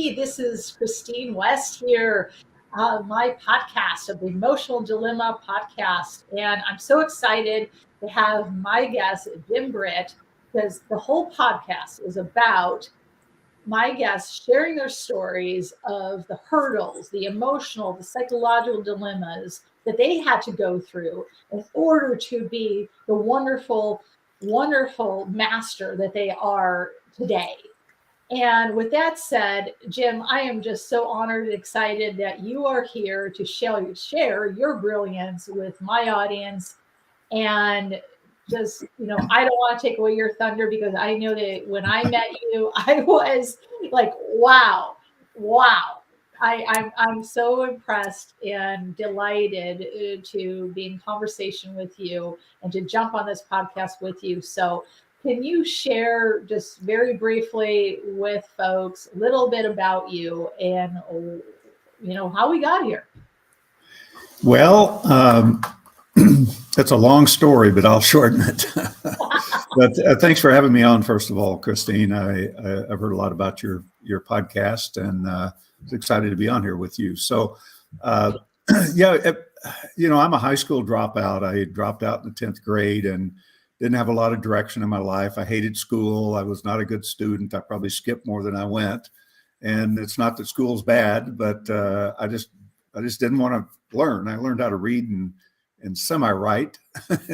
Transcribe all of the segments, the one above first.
everybody. This is Christine West here, my podcast of the Emotional Dilemma podcast. And I'm so excited to have my guest, Jim Britt, because the whole podcast is about my guests sharing their stories of the hurdles, the emotional, the psychological dilemmas that they had to go through in order to be the wonderful, wonderful master that they are today. And with that said, Jim, I am just so honored and excited that you are here to share your brilliance with my audience. And just, I don't want to take away your thunder because I know that when I met you, I was like, wow. I'm so impressed and delighted to be in conversation with you and to jump on this podcast with you. So can you share just very briefly with folks a little bit about you and, how we got here? Well, that's a long story, but I'll shorten it. But thanks for having me on, first of all, Christine. I've heard a lot about your podcast, and was excited to be on here with you. So, I'm a high school dropout. I dropped out in the 10th grade and didn't have a lot of direction in my life. I hated school. I was not a good student. I probably skipped more than I went. And it's not that school's bad, but I just didn't want to learn. I learned how to read and semi-write, but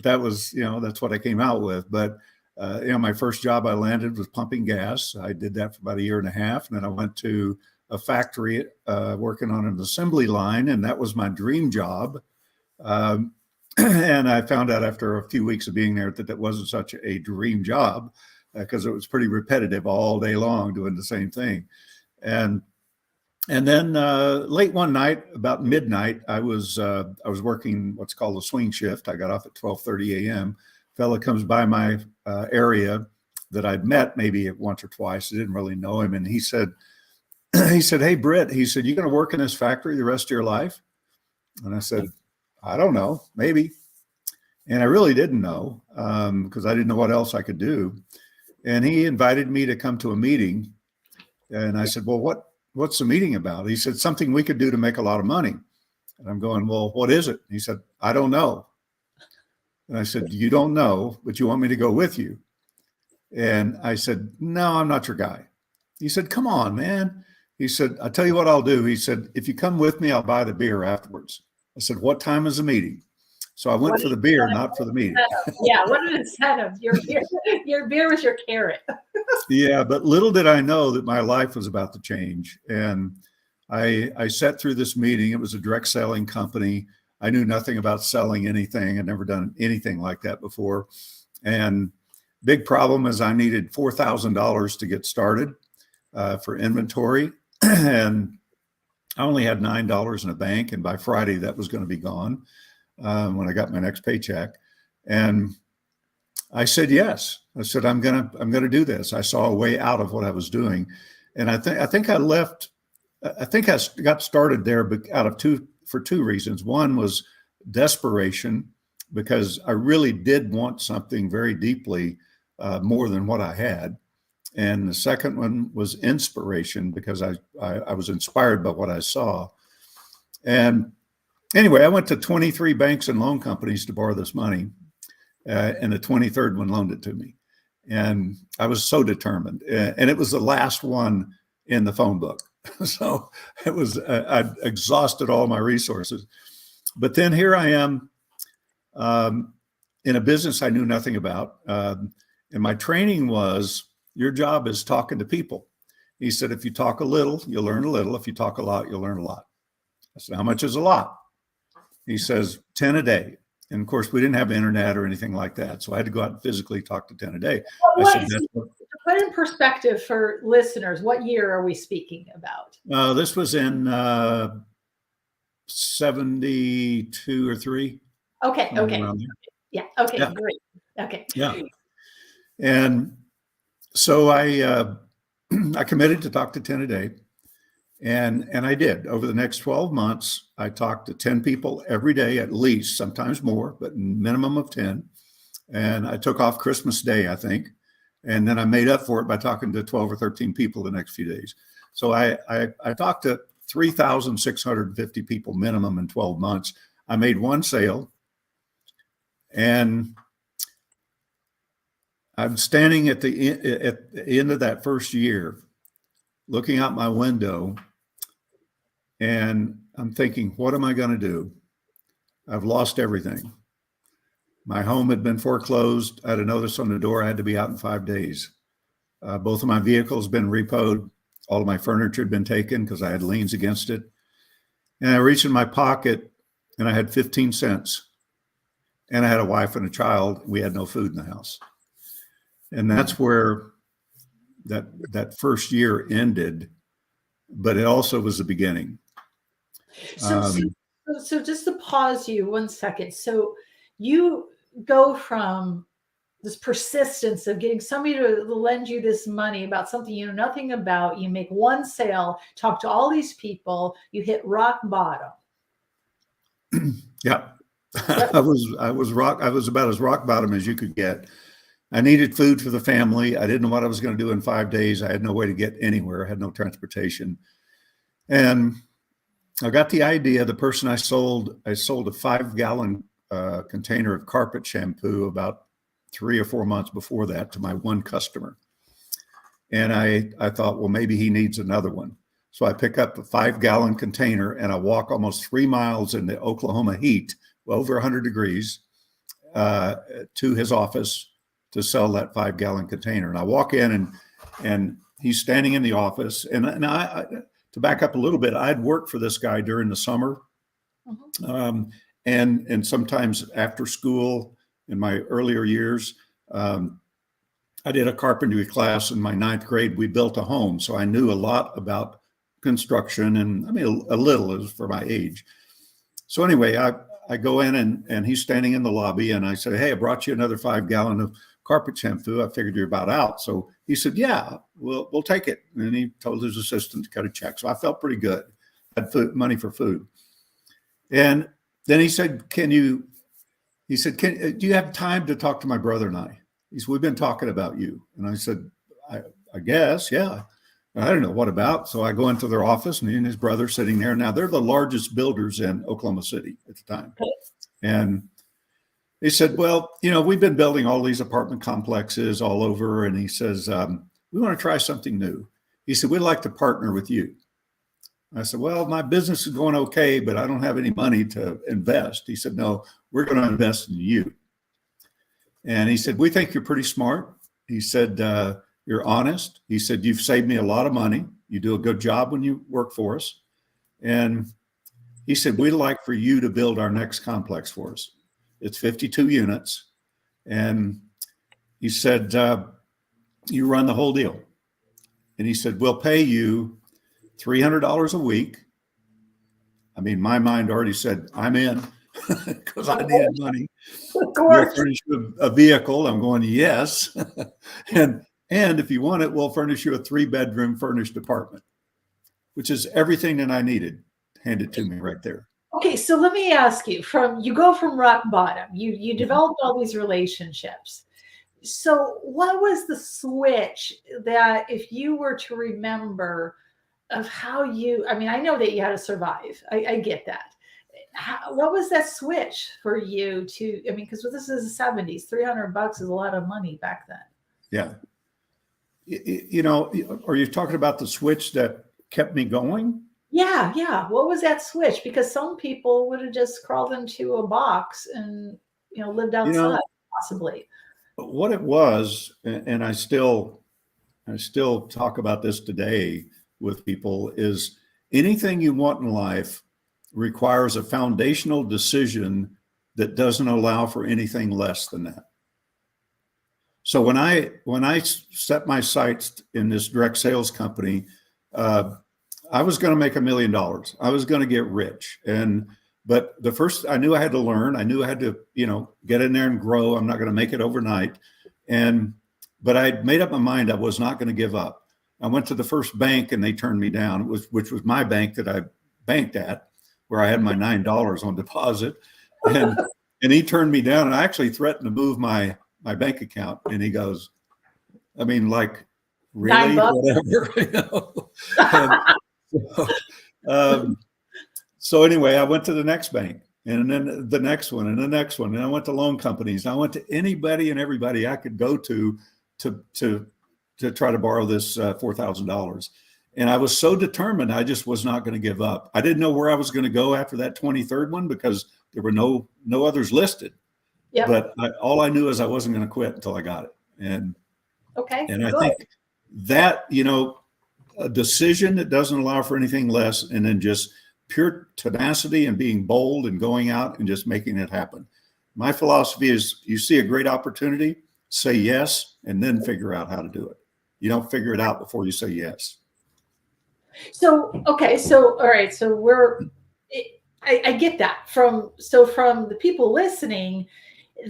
that was, that's what I came out with. But my first job I landed was pumping gas. I did that for about a year and a half, and then I went to a factory working on an assembly line, and that was my dream job. And I found out after a few weeks of being there that wasn't such a dream job because it was pretty repetitive all day long doing the same thing. And then late one night, about midnight, I was working what's called a swing shift. I got off at 12:30 a.m. Fella comes by my area that I'd met maybe once or twice. I didn't really know him, and he said, "Hey, Britt," he said, "You going to work in this factory the rest of your life?" And I said, "I don't know, maybe." And I really didn't know because I didn't know what else I could do. And he invited me to come to a meeting, and I said, "Well, what's the meeting about?" He said, "Something we could do to make a lot of money." And I'm going, "Well, what is it?" He said, "I don't know." And I said, "You don't know, but you want me to go with you?" And I said, "No, I'm not your guy." He said, "Come on, man." He said, "I'll tell you what I'll do." He said, "If you come with me, I'll buy the beer afterwards." I said, "What time is the meeting?" So I went for the beer, not for the meeting. Yeah, what an incentive. Your beer was your carrot. Yeah, but little did I know that my life was about to change. And I sat through this meeting. It was a direct selling company. I knew nothing about selling anything. I'd never done anything like that before. And big problem is I needed $4,000 to get started for inventory. And I only had $9 in a bank. And by Friday, that was going to be gone when I got my next paycheck. And I said, yes. I said, I'm gonna do this. I saw a way out of what I was doing. And I think I left, I think I got started there for two reasons. One was desperation, because I really did want something very deeply more than what I had. And the second one was inspiration, because I was inspired by what I saw. And anyway, I went to 23 banks and loan companies to borrow this money. And the 23rd one loaned it to me. And I was so determined. And it was the last one in the phone book. So it was, I'd exhausted all my resources. But then here I am in a business I knew nothing about. And my training was, your job is talking to people. He said, if you talk a little, you'll learn a little. If you talk a lot, you'll learn a lot. I said, how much is a lot? He says, 10 a day. And of course, we didn't have internet or anything like that. So I had to go out and physically talk to 10 a day. Put in perspective for listeners, what year are we speaking about? This was in 72 or 3. Okay. Yeah. Okay. Yeah. Great. Okay. Yeah. And so I committed to talk to 10 a day. And I did. Over the next 12 months, I talked to 10 people every day, at least, sometimes more, but minimum of 10. And I took off Christmas Day, I think. And then I made up for it by talking to 12 or 13 people the next few days. So I talked to 3,650 people minimum in 12 months. I made one sale, and I'm standing at the end of that first year, looking out my window, and I'm thinking, what am I going to do? I've lost everything. My home had been foreclosed. I had a notice on the door. I had to be out in 5 days. Both of my vehicles had been repoed. All of my furniture had been taken because I had liens against it. And I reached in my pocket and I had 15 cents. And I had a wife and a child. We had no food in the house. And that's where that first year ended. But it also was the beginning. So just to pause you 1 second. So you go from this persistence of getting somebody to lend you this money about something you know nothing about. You make one sale, talk to all these people, you hit rock bottom. Yeah. I was about as rock bottom as you could get. I needed food for the family. I didn't know what I was going to do in 5 days. I had no way to get anywhere. I had no transportation. And I got the idea. The person I sold a 5-gallon container of carpet shampoo about 3 or 4 months before that to my one customer. And I thought, well, maybe he needs another one. So I pick up a 5-gallon container and I walk almost 3 miles in the Oklahoma heat, over 100 degrees, to his office to sell that 5-gallon container. And I walk in and he's standing in the office. And I to back up a little bit, I'd worked for this guy during the summer, and sometimes after school in my earlier years. I did a carpentry class in my 9th grade. We built a home, so I knew a lot about construction, and I mean a little for my age. So anyway, I go in and he's standing in the lobby, and I said, "Hey, I brought you another 5-gallon of carpet shampoo. I figured you're about out." So he said, "Yeah, we'll take it." And he told his assistant to cut a check. So I felt pretty good. I had money for food. And then he said, do you have time to talk to my brother and I? He said, "We've been talking about you." And I said, I guess, yeah. I don't know what about. So I go into their office, and he and his brother sitting there. Now they're the largest builders in Oklahoma City at the time. And he said, "Well, we've been building all these apartment complexes all over." And he says, "We want to try something new." He said, "We'd like to partner with you." I said, "Well, my business is going okay, but I don't have any money to invest." He said, "No, we're going to invest in you." And he said, "We think you're pretty smart." He said, "You're honest." He said, "You've saved me a lot of money. You do a good job when you work for us." And he said, "We'd like for you to build our next complex for us. It's 52 units." And he said, "You run the whole deal." And he said, "We'll pay you $300 a week." I mean, my mind already said, I'm in, because I needed money. "We'll furnish you a vehicle." I'm going, yes. and if you want it, we'll furnish you a 3-bedroom furnished apartment, which is everything that I needed. Hand it to me right there. Okay, so let me ask you, you go from rock bottom, you developed all these relationships. So what was the switch that, if you were to remember, of how I mean, I know that you had to survive. I get that. What was that switch for you to, I mean, because this is the 70s, $300 is a lot of money back then. Yeah. Are you talking about the switch that kept me going? Yeah. What was that switch? Because some people would have just crawled into a box and, lived outside, possibly. What it was, and I still talk about this today with people, is anything you want in life requires a foundational decision that doesn't allow for anything less than that. So when I set my sights in this direct sales company, I was going to make $1 million. I was going to get rich. But the first, I knew I had to learn. I knew I had to, get in there and grow. I'm not going to make it overnight. But I made up my mind I was not going to give up. I went to the first bank and they turned me down, which was my bank that I banked at, where I had my $9 on deposit. And he turned me down, and I actually threatened to move my bank account. And he goes, I mean, like, really, $9. whatever, you know. And so, um, so anyway, I went to the next bank, and then the next one, and the next one, and I went to loan companies. I went to anybody and everybody I could go to try to borrow this $4,000. And I was so determined, I just was not going to give up. I didn't know where I was going to go after that 23rd one because there were no others listed. Yep. But all I knew is I wasn't going to quit until I got it. Okay. And I Good. think that, you know, a decision that doesn't allow for anything less, and then just pure tenacity and being bold and going out and just making it happen. My philosophy is, you see a great opportunity, say yes, and then figure out how to do it. You don't figure it out before you say yes. So, okay. So, all right. So I get that from the people listening,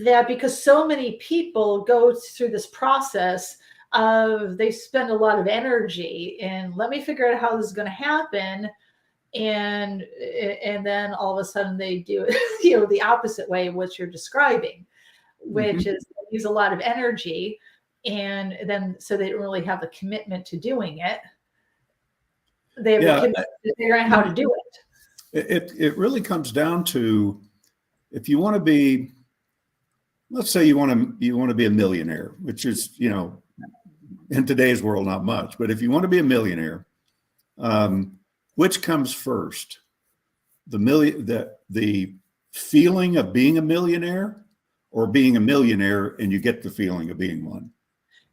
that because so many people go through this process of, they spend a lot of energy and let me figure out how this is going to happen. And then all of a sudden they do it, you know, the opposite way of what you're describing, which is use a lot of energy. And then, so they don't really have the commitment to doing it. They have the commitment to figuring out how to do it. It really comes down to, if you want to be, let's say you want to be a millionaire, which is, you know, in today's world, not much, but if you want to be a millionaire, which comes first? The feeling of being a millionaire, or being a millionaire and you get the feeling of being one?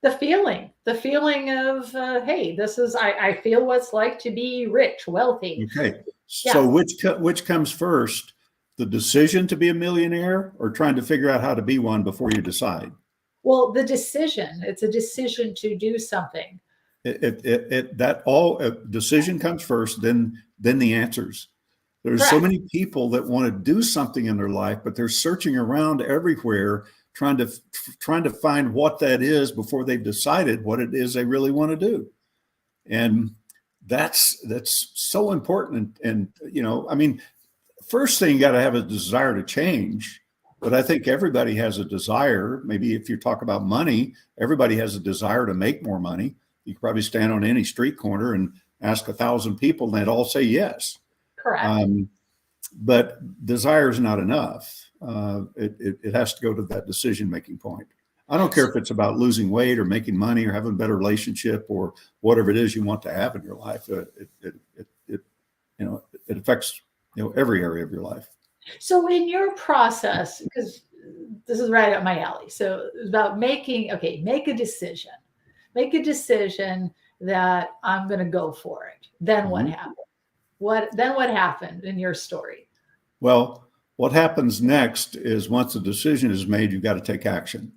The feeling of, hey, this is, I feel what's like to be rich, wealthy. Okay. So which comes first, the decision to be a millionaire, or trying to figure out how to be one before you decide? Well, the decision, it's a decision to do something. Decision comes first, then the answers. There's Correct. so many people that want to do something in their life, but they're searching around everywhere, trying to find what that is before they've decided what it is they really want to do. And that's so important. And you know, I mean, first thing, you got to have a desire to change. But I think everybody has a desire. Maybe if you talk about money, everybody has a desire to make more money. You could probably stand on any street corner and ask 1,000 people, and they'd all say yes. Correct. But desire is not enough. It has to go to that decision-making point. I don't care if it's about losing weight or making money or having a better relationship or whatever it is you want to have in your life. It affects, you know, every area of your life. So in your process, because this is right up my alley. So it's about make a decision. Make a decision that I'm going to go for it. Then what happened? What happened in your story? Well, what happens next is, once the decision is made, you've got to take action.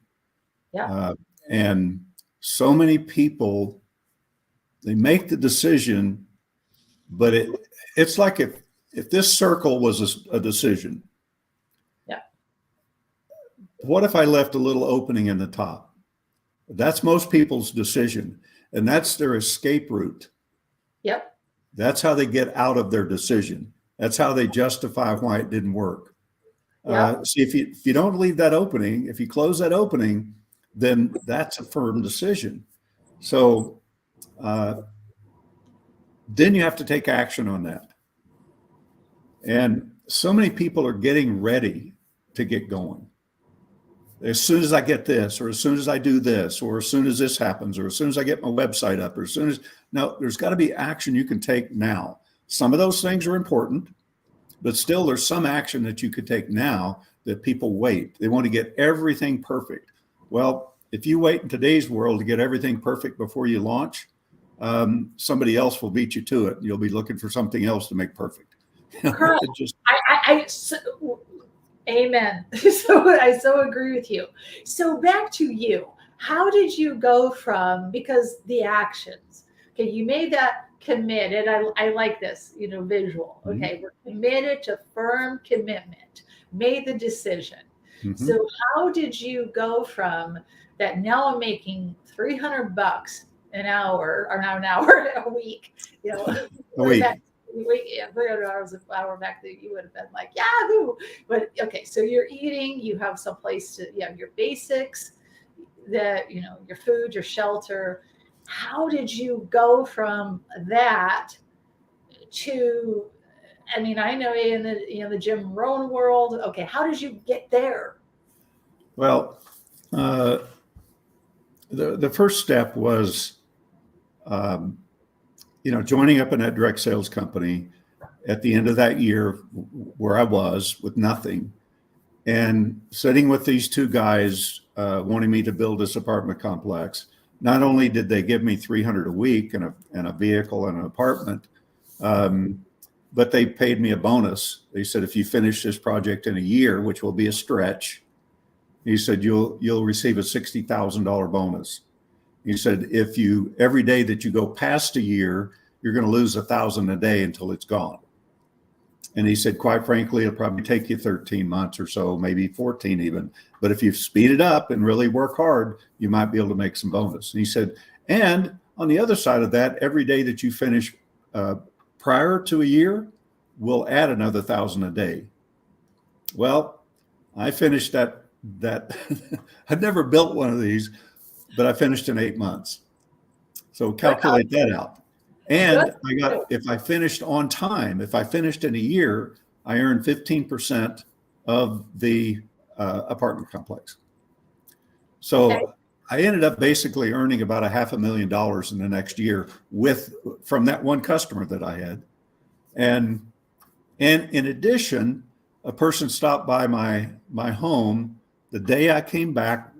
Yeah. And so many people, they make the decision, but it's like if this circle was a decision. Yeah. What if I left a little opening in the top? That's most people's decision, and that's their escape route. Yep. That's how they get out of their decision. That's how they justify why it didn't work. See, if you don't leave that opening, if you close that opening, then that's a firm decision. So then you have to take action on that. And so many people are getting ready to get going. As soon as I get this, or as soon as I do this, or as soon as this happens, or as soon as I get my website up, or as soon as, no, there's got to be action you can take now. Some of those things are important, but still there's some action that you could take now that people wait. They want to get everything perfect. Well, if you wait in today's world to get everything perfect before you launch, somebody else will beat you to it. You'll be looking for something else to make perfect. Correct. Amen. So I so agree with you. So back to you. How did you go from, because the actions, okay, you made that committed. I like this, you know, visual. Okay, we're committed to firm commitment, made the decision. So how did you go from that, now I'm making $300 an hour, or not an hour, a week, you know, a week. Yeah, 300 hours an hour back then, you would have been like, Yahoo! But okay, so you're eating, you have some place to, you have your basics, that, your food, your shelter. How did you go from that to, I mean, I know in the Jim Rohn world. Okay, how did you get there? Well, uh, the first step was, um, joining up in that direct sales company at the end of that year where I was with nothing, and sitting with these two guys wanting me to build this apartment complex. Not only did they give me 300 a week and a vehicle and an apartment, um, but they paid me a bonus. They said, if you finish this project in a year, which will be a stretch, he said, you'll receive a $60,000 bonus. He said, if you, every day that you go past a year, you're going to lose 1,000 a day until it's gone. And he said, quite frankly, it'll probably take you 13 months or so, maybe 14 even. But if you speed it up and really work hard, you might be able to make some bonus. And he said, and on the other side of that, every day that you finish prior to a year, we'll add another 1,000 a day. Well, I finished that. I'd never built one of these, but I finished in 8 months. So calculate that out. And if I finished on time, if I finished in a year, I earned 15% of the apartment complex. So I ended up basically earning about $500,000 in the next year from that one customer that I had. And in addition, a person stopped by my home the day I came back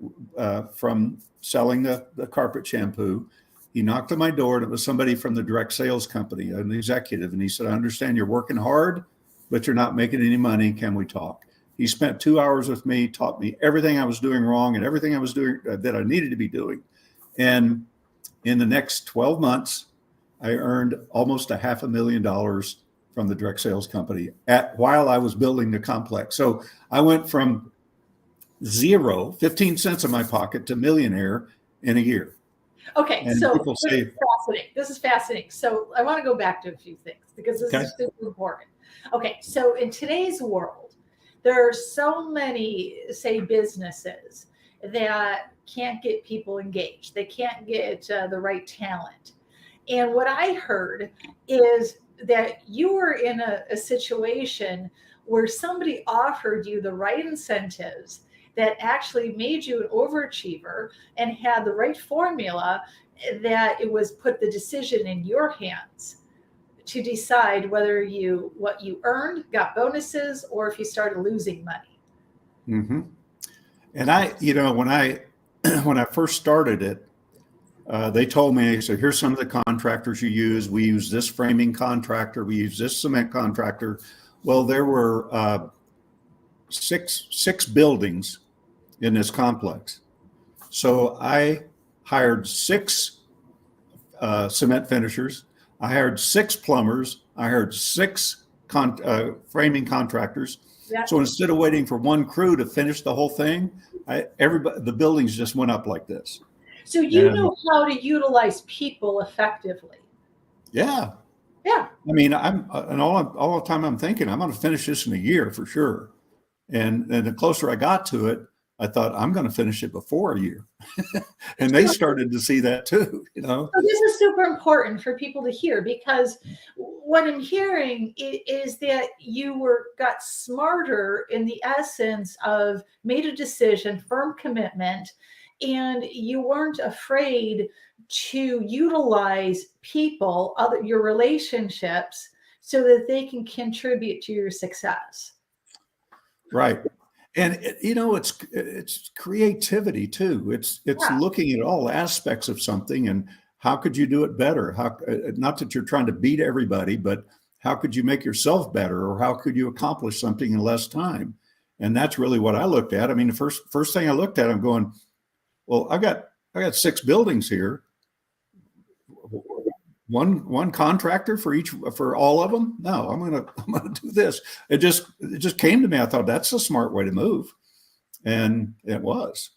from selling the carpet shampoo. He knocked on my door, and it was somebody from the direct sales company, an executive. And he said, I understand you're working hard, but you're not making any money. Can we talk? He spent 2 hours with me, taught me everything I was doing wrong and everything I was doing that I needed to be doing. And in the next 12 months, I earned almost $500,000 from the direct sales company while I was building the complex. So I went from zero, 15 cents in my pocket, to millionaire in a year. Okay, and so people say, this is fascinating. So I want to go back to a few things because this is super important. Okay, so in today's world, there are so many, say, businesses that can't get people engaged. They can't get the right talent. And what I heard is that you were in a situation where somebody offered you the right incentives that actually made you an overachiever and had the right formula, that it was put the decision in your hands to decide whether what you earned got bonuses or if you started losing money. Mm-hmm. And when I first started it, they told me, so here's some of the contractors you use. We use this framing contractor. We use this cement contractor. Well, there were six buildings in this complex. So I hired 6 cement finishers. I hired 6 plumbers. I hired 6 framing contractors. Yeah. So instead of waiting for one crew to finish the whole thing, the buildings just went up like this. So you know how to utilize people effectively. Yeah. Yeah. I mean, all the time I'm thinking I'm going to finish this in a year for sure. And the closer I got to it, I thought I'm going to finish it before a year. And they started to see that too, So this is super important for people to hear, because what I'm hearing is that you got smarter in the essence of made a decision, firm commitment, and you weren't afraid to utilize people, your relationships, so that they can contribute to your success. Right. And it's creativity too. It's looking at all aspects of something and how could you do it better? Not that you're trying to beat everybody, but how could you make yourself better, or how could you accomplish something in less time? And that's really what I looked at. I mean, the first thing I looked at, I'm going, well, I got 6 buildings here. One contractor for all of them? No, I'm gonna do this. It just came to me. I thought that's a smart way to move, and it was.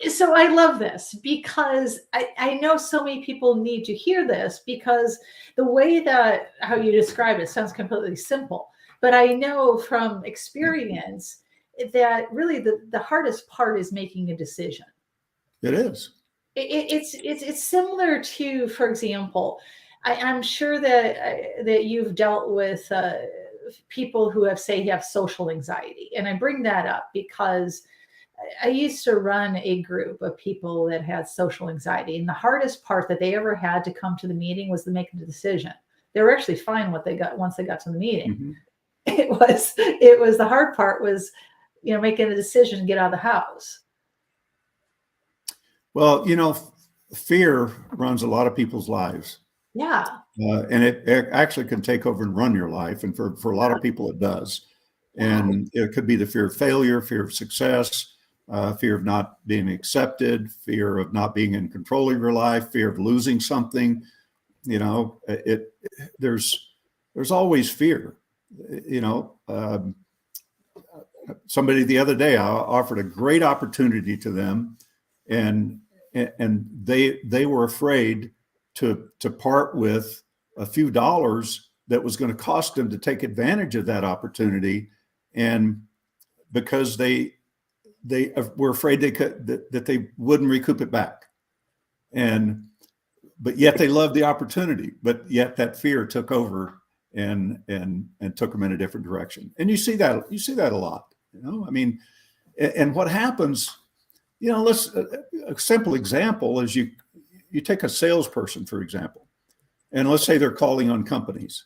So I love this, because I know so many people need to hear this, because the way that how you describe it sounds completely simple, but I know from experience that really the hardest part is making a decision. It is. It's similar to, for example, I'm sure that you've dealt with people who have social anxiety, and I bring that up because I used to run a group of people that had social anxiety, and the hardest part that they ever had to come to the meeting was to make a decision. They were actually fine what they got once they got to the meeting. Mm-hmm. It was the hard part was, making a decision to get out of the house. Well, fear runs a lot of people's lives. Yeah. And it actually can take over and run your life. And for a lot of people, it does. And it could be the fear of failure, fear of success, fear of not being accepted, fear of not being in control of your life, fear of losing something. There's always fear. Somebody the other day, I offered a great opportunity to them, and they were afraid to part with a few dollars that was going to cost them to take advantage of that opportunity, and because they were afraid that they wouldn't recoup it back, but yet they loved the opportunity, but yet that fear took over and took them in a different direction. And you see that a lot. I mean, and what happens, a simple example is you take a salesperson, for example, and let's say they're calling on companies.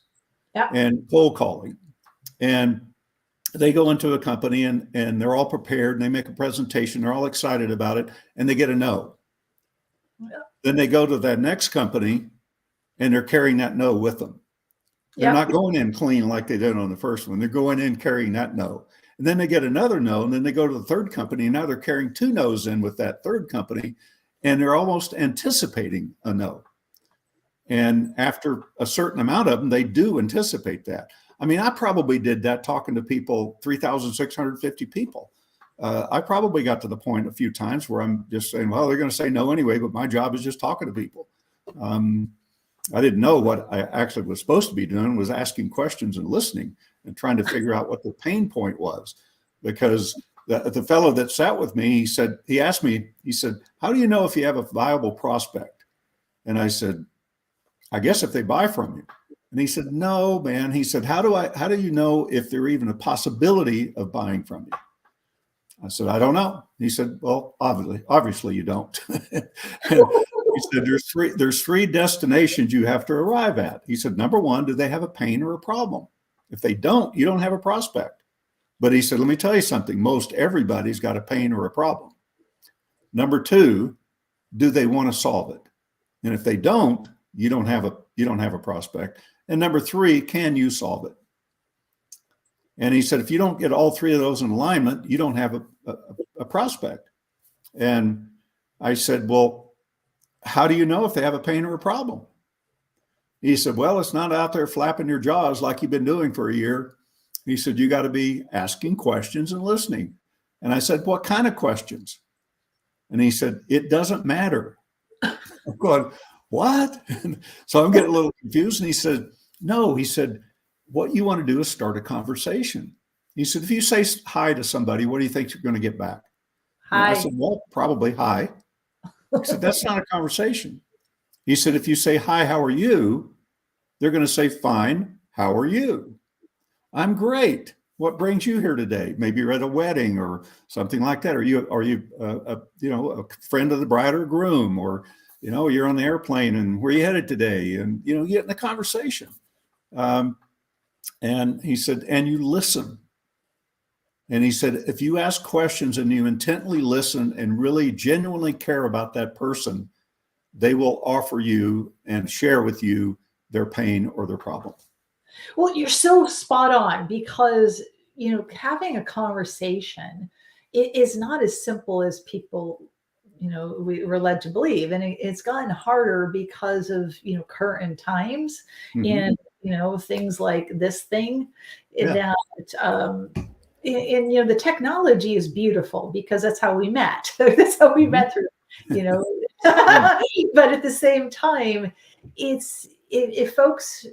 Yeah. And cold calling, and they go into a company and they're all prepared and they make a presentation, they're all excited about it, and they get a no. Yeah. Then they go to that next company and they're carrying that no with them. They're not going in clean like they did on the first one. They're going in carrying that no. And then they get another no, and then they go to the third company, and now they're carrying two no's in with that third company, and they're almost anticipating a no. And after a certain amount of them, they do anticipate that. I mean, I probably did that talking to people, 3,650 people. I probably got to the point a few times where I'm just saying, well, they're going to say no anyway, but my job is just talking to people. I didn't know what I actually was supposed to be doing was asking questions and listening and trying to figure out what the pain point was. Because the fellow that sat with me, he asked me, how do you know if you have a viable prospect? And I said, I guess if they buy from you. And he said, no, man. He said, how do you know if there's even a possibility of buying from you? I said, I don't know. He said, well, obviously you don't. And he said, there's three destinations you have to arrive at. He said, number one, do they have a pain or a problem? If they don't, you don't have a prospect. But he said, let me tell you something. Most everybody's got a pain or a problem. Number two, do they want to solve it? And if they don't, you don't have a prospect. And number three, can you solve it? And he said, if you don't get all three of those in alignment, you don't have a prospect. And I said, well, how do you know if they have a pain or a problem? He said, well, it's not out there flapping your jaws like you've been doing for a year. He said, you got to be asking questions and listening. And I said, what kind of questions? And he said, it doesn't matter. I'm going, what? So I'm getting a little confused. And he said, no, what you want to do is start a conversation. He said, if you say hi to somebody, what do you think you're going to get back? Hi. I said, well, probably hi. He said, that's not a conversation. He said, if you say, hi, how are you? They're going to say, fine, how are you? I'm great. What brings you here today? Maybe you're at a wedding or something like that. Are you a friend of the bride or groom, or you're on the airplane and where are you headed today? And you get in the conversation. And he said, and you listen. And he said, if you ask questions and you intently listen and really genuinely care about that person, they will offer you and share with you their pain or their problem. Well, you're so spot on because, having a conversation is not as simple as people, we're led to believe. And it's gotten harder because of, current times and, things like this thing that, and the technology is beautiful because that's how we met. That's how we met through, but at the same time, if folks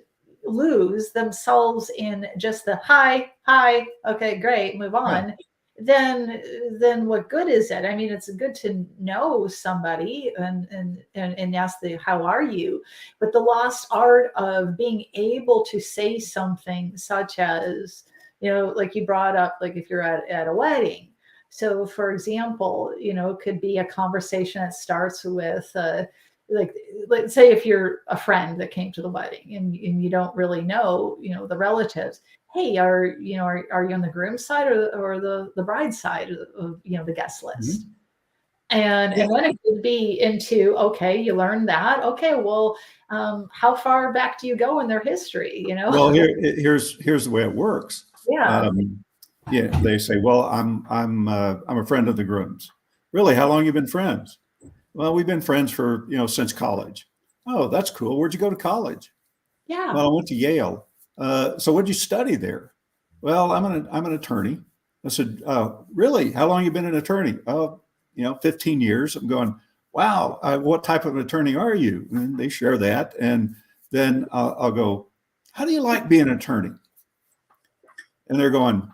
lose themselves in just the hi, okay, great, move on. then what good is it? I mean, it's good to know somebody and ask the how are you, but the lost art of being able to say something such as, like you brought up, like if you're at a wedding. So for example, it could be a conversation that starts with like, let's say if you're a friend that came to the wedding and you don't really know, the relatives. Hey, are you on the groom's side or the bride's side of the guest list? Mhm. And then it could be into, okay, you learn that. Okay, well, how far back do you go in their history? Well, here's the way it works. Yeah, Yeah, they say, well, I'm a friend of the groom's. Really, how long you been friends? Well, we've been friends for since college. Oh, that's cool. Where'd you go to college? yeah. Well, I went to Yale. So what'd you study there? Well, I'm an attorney. I said, really? How long you been an attorney? Oh, 15 years. I'm going, wow. What type of an attorney are you? And they share that. And then I'll go, how do you like being an attorney? And they're going,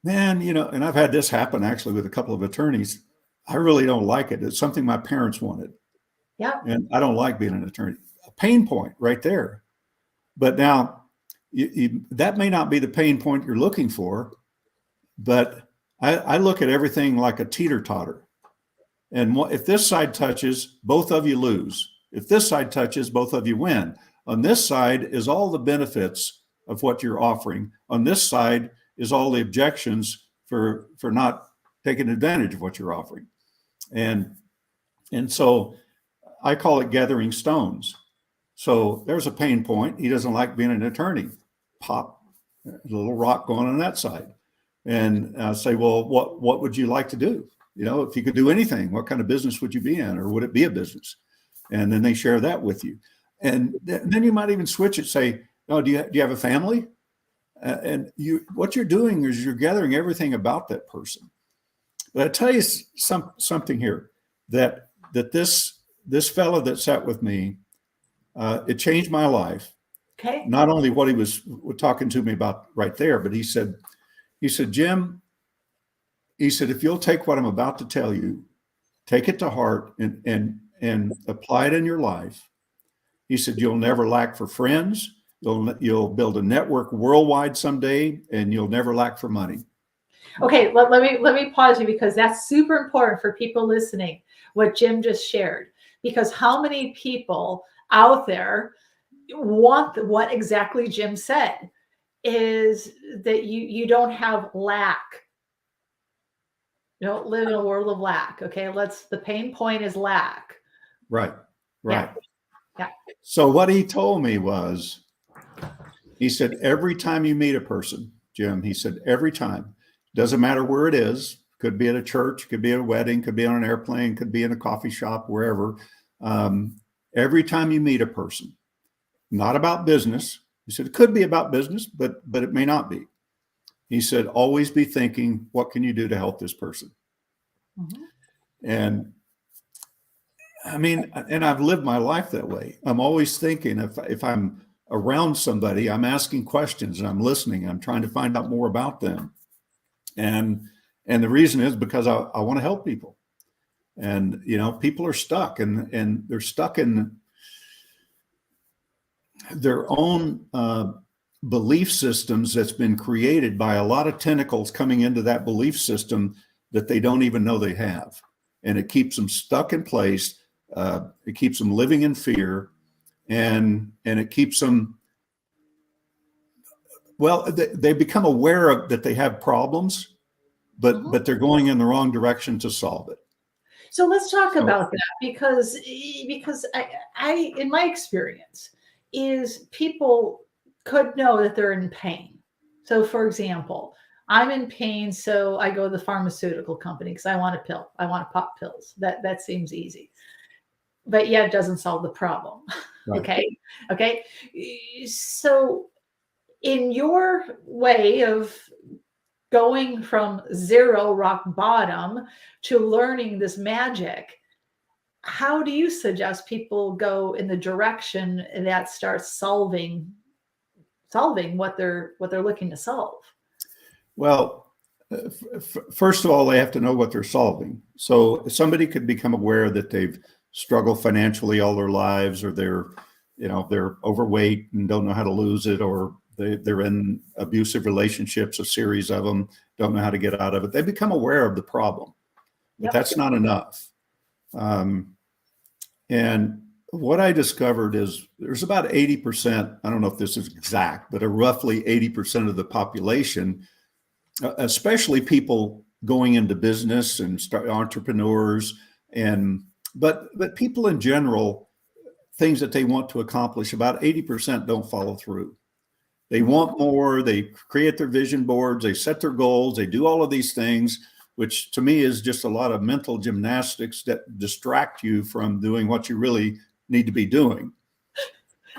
man, and I've had this happen actually with a couple of attorneys. I really don't like it. It's something my parents wanted. Yeah. And I don't like being an attorney. A pain point right there. But now that may not be the pain point you're looking for, but I look at everything like a teeter-totter. And if this side touches, both of you lose. If this side touches, both of you win. On this side is all the benefits of what you're offering. On this side is all the objections for not taking advantage of what you're offering. And so I call it gathering stones. So there's a pain point. He doesn't like being an attorney. Pop, a little rock going on that side. And I say, well, what would you like to do? If you could do anything, what kind of business would you be in, or would it be a business? And then they share that with you. And then you might even switch it. Say, oh, do you have a family? And what you're doing is you're gathering everything about that person. But I tell you something here that this fellow that sat with me, it changed my life. Okay. Not only what he was talking to me about right there, but he said, Jim, he said, if you'll take what I'm about to tell you, take it to heart and apply it in your life. He said, you'll never lack for friends. You'll build a network worldwide someday, and you'll never lack for money. Okay, let me pause you because that's super important for people listening, what Jim just shared. Because how many people out there want what exactly Jim said is that you don't have lack. You don't live in a world of lack. Okay, the pain point is lack. Right. Yeah. So what he told me was, he said, every time you meet a person, Jim, he said, every time, doesn't matter where it is, could be at a church, could be at a wedding, could be on an airplane, could be in a coffee shop, wherever. Every time you meet a person, not about business. He said, it could be about business, but it may not be. He said, always be thinking, what can you do to help this person? Mm-hmm. And I mean, and I've lived my life that way. I'm always thinking if I'm around somebody, I'm asking questions and I'm listening. I'm trying to find out more about them. And the reason is because I want to help people. And, people are stuck and they're stuck in their own belief systems that's been created by a lot of tentacles coming into that belief system that they don't even know they have. And it keeps them stuck in place. It keeps them living in fear, and it keeps them, well, they become aware of that they have problems, but they're going in the wrong direction to solve it. So let's talk about that because I in my experience is people could know that they're in pain. So for example, I'm in pain, so I go to the pharmaceutical company because I want a pill. I want to pop pills. That seems easy. But yeah, it doesn't solve the problem. Right. Okay. So in your way of going from zero rock bottom to learning this magic, how do you suggest people go in the direction that starts solving what they're looking to solve? Well, First of all, they have to know what they're solving. So somebody could become aware that they've struggled financially all their lives, or they're overweight and don't know how to lose it, or they're in abusive relationships, a series of them, don't know how to get out of it. They become aware of the problem, but that's not enough. And what I discovered is there's about 80%, I don't know if this is exact, but roughly 80% of the population, especially people going into business and entrepreneurs, but people in general, things that they want to accomplish, about 80% don't follow through. They want more, they create their vision boards, they set their goals, they do all of these things, which to me is just a lot of mental gymnastics that distract you from doing what you really need to be doing.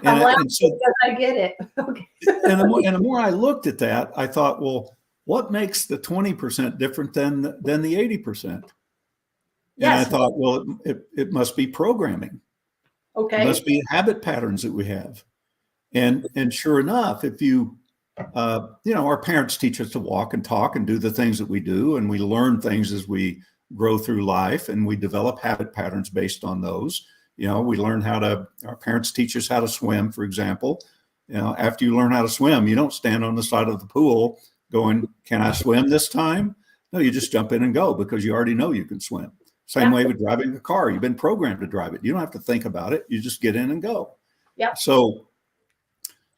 I'm laughing because I get it. Okay. And the more I looked at that, I thought, well, what makes the 20% different than the 80%? And yes. I thought, well, it must be programming. Okay. It must be habit patterns that we have. And sure enough, if our parents teach us to walk and talk and do the things that we do, and we learn things as we grow through life, and we develop habit patterns based on those. We learn our parents teach us how to swim, for example. After you learn how to swim, you don't stand on the side of the pool going, can I swim this time? No, you just jump in and go because you already know you can swim. Same way with driving a car. You've been programmed to drive it. You don't have to think about it. You just get in and go. Yeah. So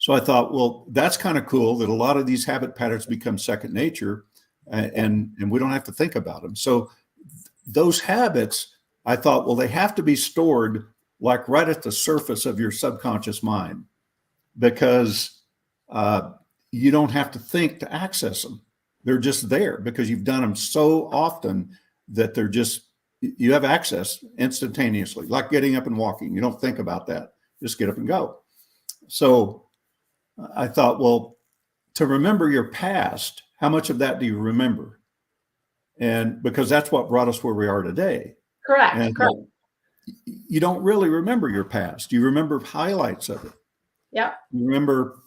I thought, well, that's kind of cool that a lot of these habit patterns become second nature, and we don't have to think about them. So those habits, I thought, well, they have to be stored like right at the surface of your subconscious mind, because you don't have to think to access them. They're just there because you've done them so often that you have access instantaneously, like getting up and walking. You don't think about that. Just get up and go. So I thought, well, to remember your past, how much of that do you remember? And because that's what brought us where we are today. Correct. And correct. You don't really remember your past. You remember highlights of it. Yeah. You remember,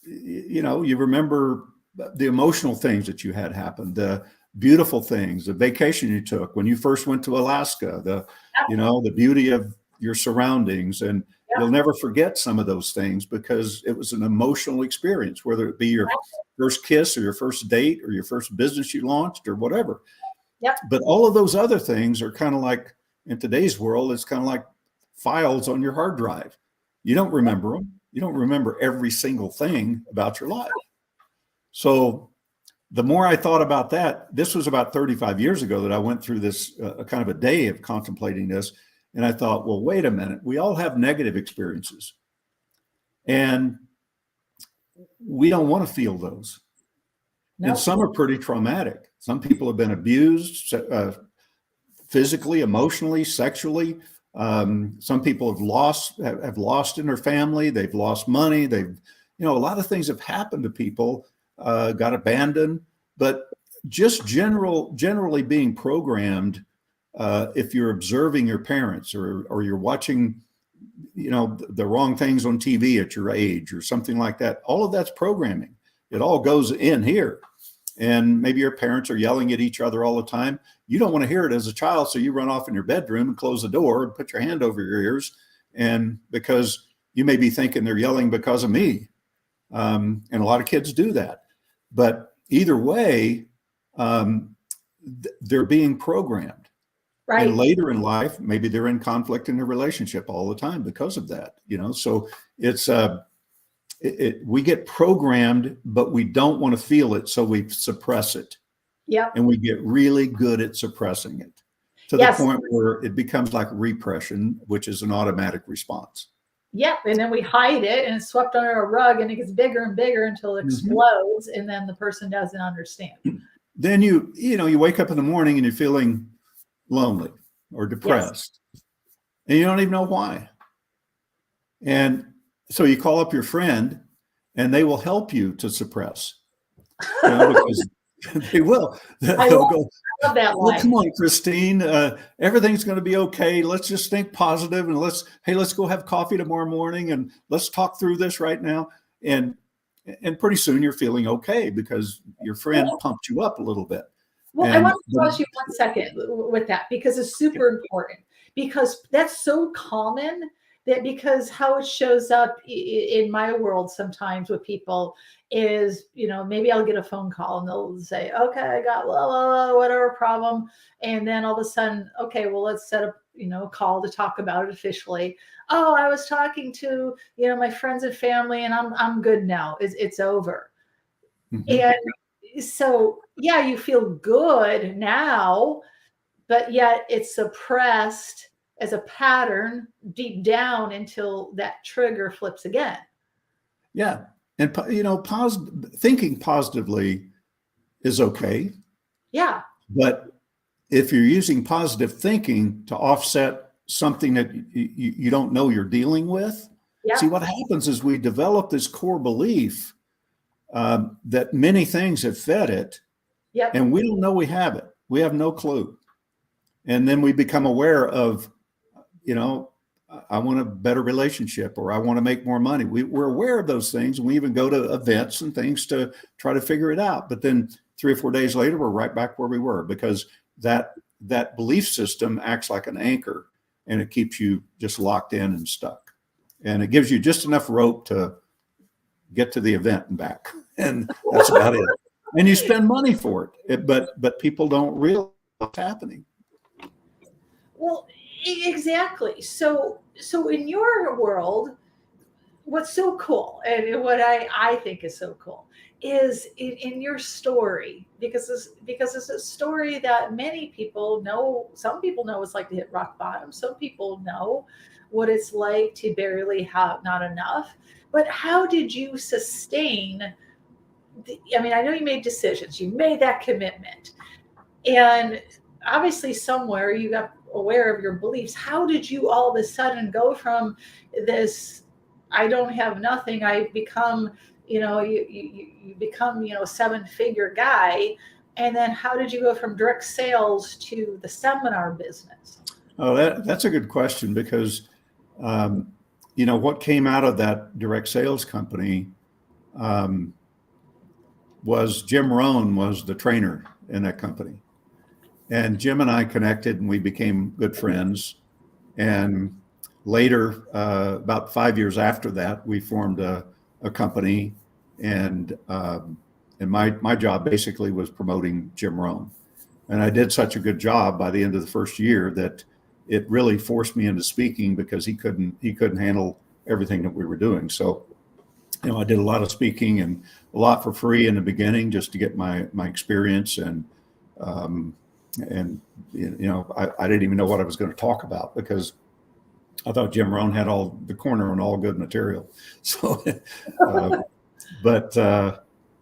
you remember the emotional things that you had happen, the beautiful things, the vacation you took when you first went to Alaska, the beauty of your surroundings. And you'll never forget some of those things because it was an emotional experience, whether it be your first kiss or your first date or your first business you launched or whatever. Yep. But all of those other things are kind of like, in today's world, it's kind of like files on your hard drive. You don't remember them. You don't remember every single thing about your life. So the more I thought about that, this was about 35 years ago that I went through this kind of a day of contemplating this. And I thought, well, wait a minute. We all have negative experiences. And we don't want to feel those. No. And some are pretty traumatic. Some people have been abused physically, emotionally, sexually. Some people have lost in their family. They've lost money. A lot of things have happened to people, got abandoned. But just generally being programmed, if you're observing your parents or you're watching, the wrong things on TV at your age or something like that, all of that's programming. It all goes in here. And maybe your parents are yelling at each other all the time. You don't want to hear it as a child, so you run off in your bedroom and close the door and put your hand over your ears. And because you may be thinking they're yelling because of me. And a lot of kids do that. But either way, they're being programmed. Right. And later in life, maybe they're in conflict in their relationship all the time because of that. So it's we get programmed, but we don't want to feel it, so we suppress it. Yeah. And we get really good at suppressing it to the point where it becomes like repression, which is an automatic response. Yep. And then we hide it and it's swept under a rug and it gets bigger and bigger until it explodes. And then the person doesn't understand. Then you wake up in the morning and you're feeling lonely or depressed. And you don't even know why. And so you call up your friend and they will help you to suppress. Because they will. They'll go, I love that line. "Oh, come on, Christine. Everything's going to be okay. Let's just think positive and let's go have coffee tomorrow morning and let's talk through this right now." And pretty soon you're feeling okay because your friend pumped you up a little bit. Well, I want to pause you 1 second with that because it's super important, because that's so common that, because how it shows up in my world sometimes with people is, maybe I'll get a phone call and they'll say, okay, I got whatever problem. And then all of a sudden, okay, well, let's set up, a call to talk about it officially. Oh, I was talking to, my friends and family and I'm good now. It's over. Mhm. And so, yeah, you feel good now, but yet it's suppressed as a pattern deep down until that trigger flips again. Yeah. And, thinking positively is okay. Yeah. But if you're using positive thinking to offset something that you don't know you're dealing with, see Yeah. what happens is we develop this core belief that many things have fed it, Yep. and we don't know we have it. We have no clue. And then we become aware of, I want a better relationship, or I want to make more money. We're aware of those things, and we even go to events and things to try to figure it out. But then 3 or 4 days later, we're right back where we were, because that belief system acts like an anchor, and it keeps you just locked in and stuck. And it gives you just enough rope to get to the event and back. And that's about it. And you spend money for it. But people don't realize what's happening. Well, exactly. So in your world, what's so cool, and what I think is so cool, is in your story, because it's a story that many people know. Some people know it's like to hit rock bottom. Some people know what it's like to barely have not enough. But how did you sustain I mean, I know you made decisions, you made that commitment, and obviously somewhere you got aware of your beliefs. How did you all of a sudden go from this, I don't have nothing, I become, you become, a 7-figure guy? And then how did you go from direct sales to the seminar business? Oh, that's a good question, because, what came out of that direct sales company was Jim Rohn was the trainer in that company. And Jim and I connected, and we became good friends. And later, about 5 years after that, we formed a company, and my job basically was promoting Jim Rohn. And I did such a good job by the end of the first year that it really forced me into speaking, because he couldn't handle everything that we were doing. So, I did a lot of speaking, and a lot for free in the beginning, just to get my experience. Um, and I didn't even know what I was going to talk about, because I thought Jim Rohn had all the corner on all good material. So, but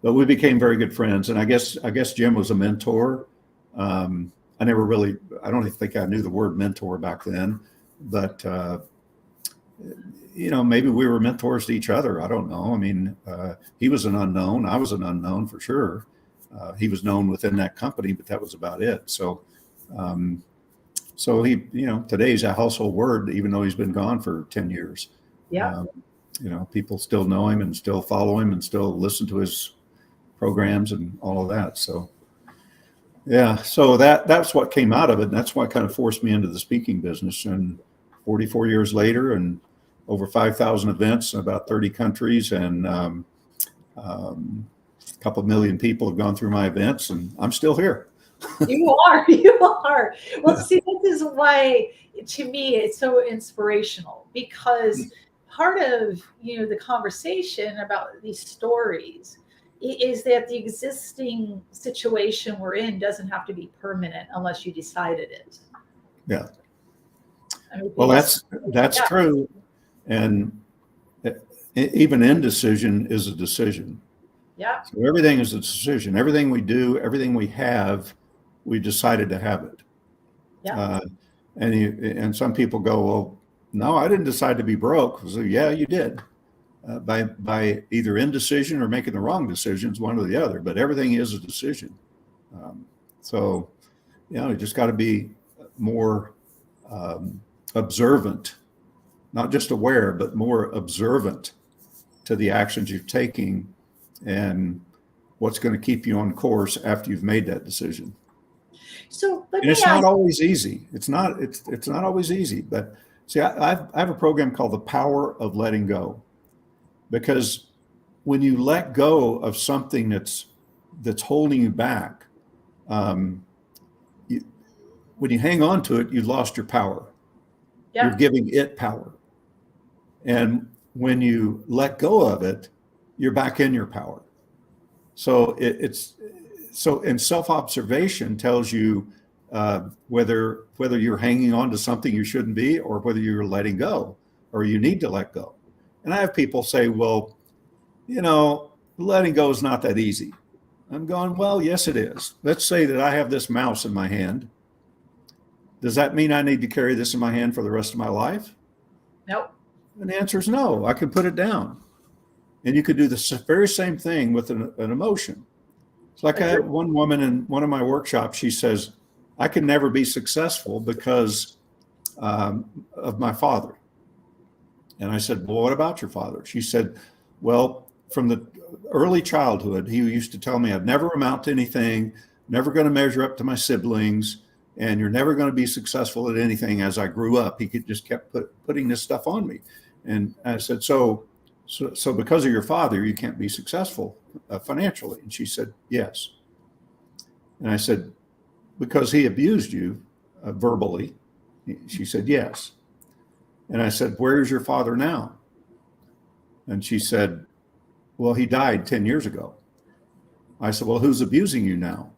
we became very good friends, and I guess Jim was a mentor. I don't even think I knew the word mentor back then, but maybe we were mentors to each other. I don't know. I mean, he was an unknown. I was an unknown for sure. He was known within that company, but that was about it. So, he, today he's a household word, even though he's been gone for 10 years. Yeah. People still know him and still follow him and still listen to his programs and all of that. So, yeah, so that's what came out of it. And that's what kind of forced me into the speaking business. And 44 years later, and over 5,000 events in about 30 countries, and a couple million people have gone through my events, and I'm still here. You are, you are. Well, see, this is why, to me, it's so inspirational, because part of, the conversation about these stories is that the existing situation we're in doesn't have to be permanent unless you decide it is. Yeah. I mean, Well, that's yeah. true. And even indecision is a decision. Yeah. So everything is a decision. Everything we do, everything we have, we decided to have it. Yeah. And some people go, well, no, I didn't decide to be broke. So yeah, you did. By either indecision or making the wrong decisions, one or the other. But everything is a decision. So, you just got to be more observant, not just aware, but more observant to the actions you're taking, and what's going to keep you on course after you've made that decision. So let And me it's not ask. always easy. It's not always easy. But see, I have a program called The Power of Letting Go, because when you let go of something that's holding you back, um, you, when you hang on to it, you lost your power. You're Yep. giving it power. And when you let go of it, you're back in your power. So and self-observation tells you whether you're hanging on to something you shouldn't be, or whether you're letting go, or you need to let go. And I have people say, well, letting go is not that easy. I'm going, well, yes, it is. Let's say that I have this mouse in my hand. Does that mean I need to carry this in my hand for the rest of my life? Nope. And the answer is no. I can put it down. And you could do the very same thing with an emotion. It's like I Agree. have one woman in one of my workshops. She says, I can never be successful because of my father. And I said, well, what about your father? She said, well, from the early childhood, he used to tell me I'd never amount to anything, never going to measure up to my siblings, and you're never going to be successful at anything. As I grew up, he just kept putting this stuff on me. And I said, so because of your father, you can't be successful financially. And she said, yes. And I said, because he abused you verbally. She said, yes. And I said, where is your father now? And she said, well, he died 10 years ago. I said, well, who's abusing you now?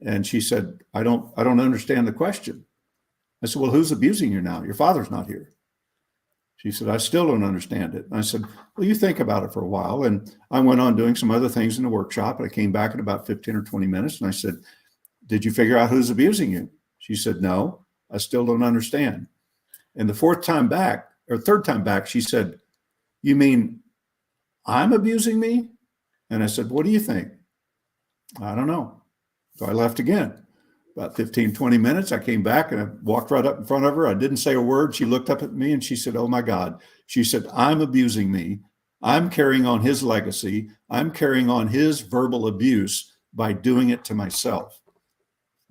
And she said, I don't understand the question. I said, well, who's abusing you now? Your father's not here. She said, I still don't understand it. And I said, well, you think about it for a while. And I went on doing some other things in the workshop. And I came back in about 15 or 20 minutes. And I said, did you figure out who's abusing you? She said, no, I still don't understand. And the third time back, she said, you mean I'm abusing me? And I said, what do you think? I don't know. So I left again. About 15, 20 minutes, I came back and I walked right up in front of her. I didn't say a word. She looked up at me and she said, oh my God. She said, I'm abusing me. I'm carrying on his legacy. I'm carrying on his verbal abuse by doing it to myself.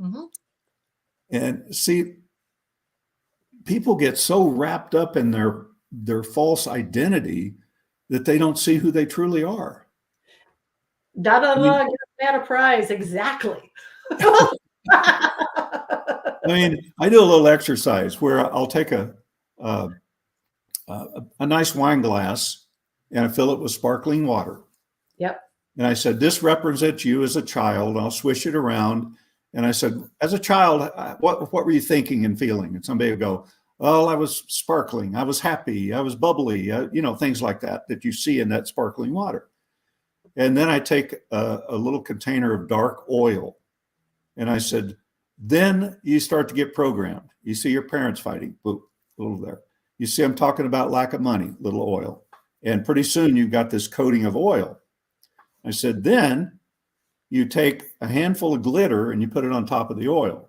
Mm-hmm. And see, people get so wrapped up in their false identity that they don't see who they truly are. Da da I mean, da. Get a prize. Exactly. I do a little exercise where I'll take a nice wine glass and I fill it with sparkling water. Yep. And I said, this represents you as a child. And I'll swish it around. And I said, as a child, what were you thinking and feeling? And somebody would go, oh, I was sparkling. I was happy. I was bubbly, things like that you see in that sparkling water. And then I take a little container of dark oil. And I said, then you start to get programmed. You see your parents fighting, boop, little there. You see them talking about lack of money, little oil. And pretty soon you've got this coating of oil. I said, then you take a handful of glitter and you put it on top of the oil.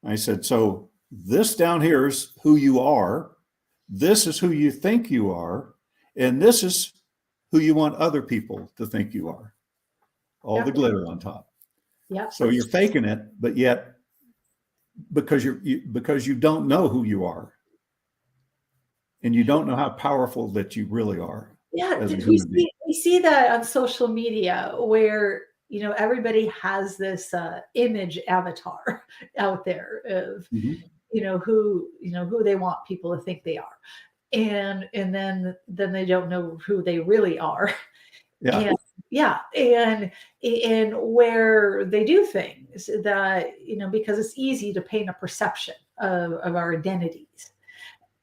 I said, so this down here is who you are. This is who you think you are. And this is who you want other people to think you are. All the glitter on top. Yeah. So you're faking it, but yet because you don't know who you are, and you don't know how powerful that you really are. Yeah. As a Did human being. we see that on social media where everybody has this image avatar out there of Mhm. who they want people to think they are, and then they don't know who they really are. Yeah. And yeah, and where they do things that because it's easy to paint a perception of our identities,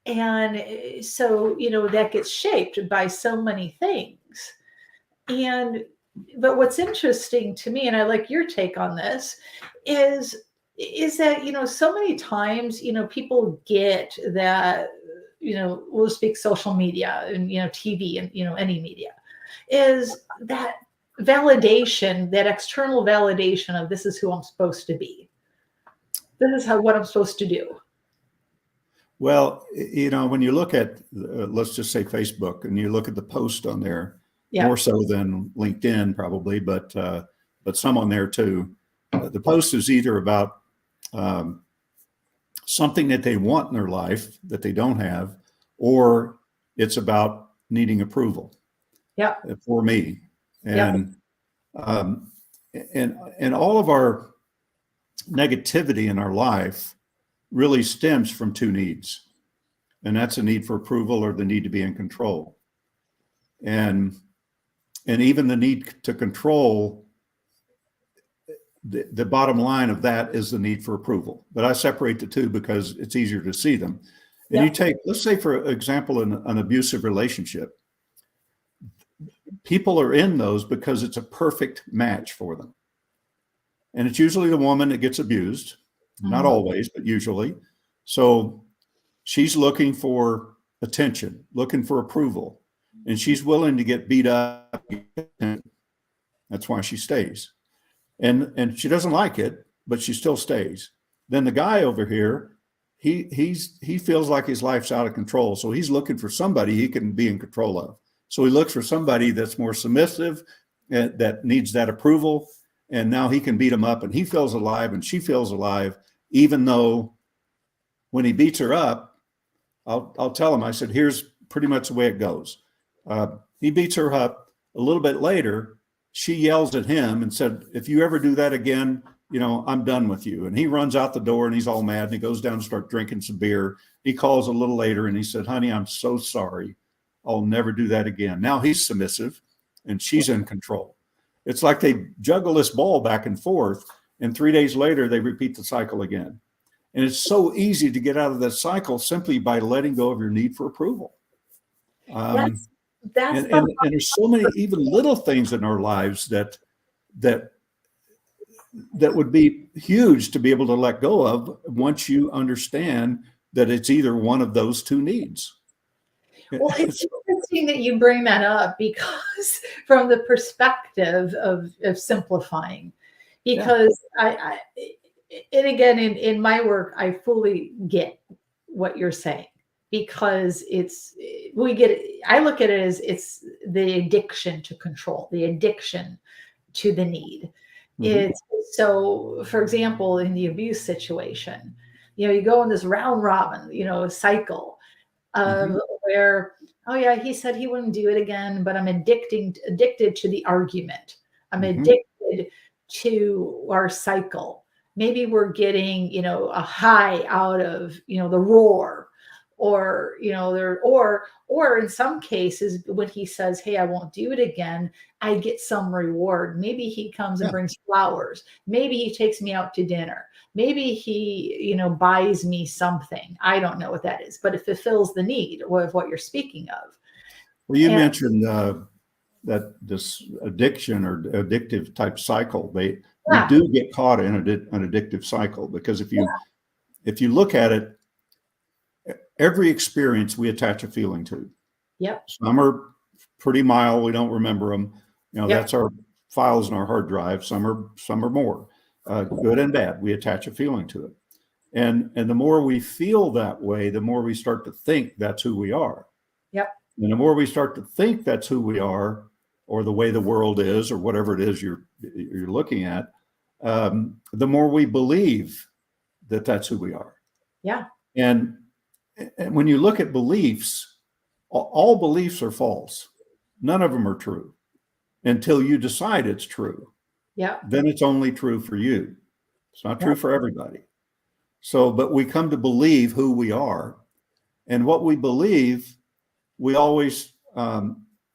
and so that gets shaped by so many things. And but what's interesting to me, and I like your take on this, is that so many times people get that we'll speak social media and TV and any media, is that validation, that external validation of this is who I'm supposed to be. This is what I'm supposed to do. Well, when you look at, let's just say Facebook, and you look at the post on there, Yeah. more so than LinkedIn probably, but some on there too. the post is either about something that they want in their life that they don't have, or it's about needing approval. Yeah. For me. Yeah. And um, and all of our negativity in our life really stems from two needs, and that's a need for approval or the need to be in control. And even the need to control, the bottom line of that is the need for approval. But I separate the two because it's easier to see them. And you take, let's say, for example, an abusive relationship. People are in those because it's a perfect match for them. And it's usually the woman that gets abused, not always, but usually. So she's looking for attention, looking for approval, and she's willing to get beat up. That's why she stays. And she doesn't like it, but she still stays. Then the guy over here, he feels like his life's out of control. So he's looking for somebody he can be in control of. So he looks for somebody that's more submissive, that needs that approval. And now he can beat him up, and he feels alive and she feels alive, even though when he beats her up, I'll tell him, I said, here's pretty much the way it goes. He beats her up. A little bit later, she yells at him and said, if you ever do that again, I'm done with you. And he runs out the door and he's all mad, and he goes down and starts drinking some beer. He calls a little later and he said, honey, I'm so sorry. I'll never do that again. Now he's submissive and she's in control. It's like they juggle this ball back and forth, and 3 days later, they repeat the cycle again. And it's so easy to get out of that cycle simply by letting go of your need for approval. And there's so many even little things in our lives that would be huge to be able to let go of once you understand that it's either one of those two needs. Well, it's interesting that you bring that up, because from the perspective of simplifying, because I and again, in my work, I fully get what you're saying, because I look at it as it's the addiction to control, the addiction to the need. Mm-hmm. It's so, for example, in the abuse situation, you go in this round robin, cycle of where, oh yeah, he said he wouldn't do it again, but I'm addicted to the argument. I'm addicted to our cycle. Maybe we're getting, a high out of, the roar, or, or in some cases, when he says, hey, I won't do it again, I get some reward. Maybe he comes and brings flowers. Maybe he takes me out to dinner. Maybe he, buys me something. I don't know what that is, but it fulfills the need of what you're speaking of. Well, you mentioned that this addiction or addictive type cycle, we do get caught in an addictive cycle, because if you look at it, every experience we attach a feeling to. Yep. Some are pretty mild. We don't remember them. That's our files in our hard drive. Some are more good and bad. We attach a feeling to it. And the more we feel that way, the more we start to think that's who we are. Yep. And the more we start to think that's who we are, or the way the world is, or whatever it is you're looking at, the more we believe that that's who we are. Yeah. And when you look at beliefs, all beliefs are false. None of them are true until you decide it's true. Yeah. Then it's only true for you. It's not true for everybody. So, but we come to believe who we are, and what we believe, we always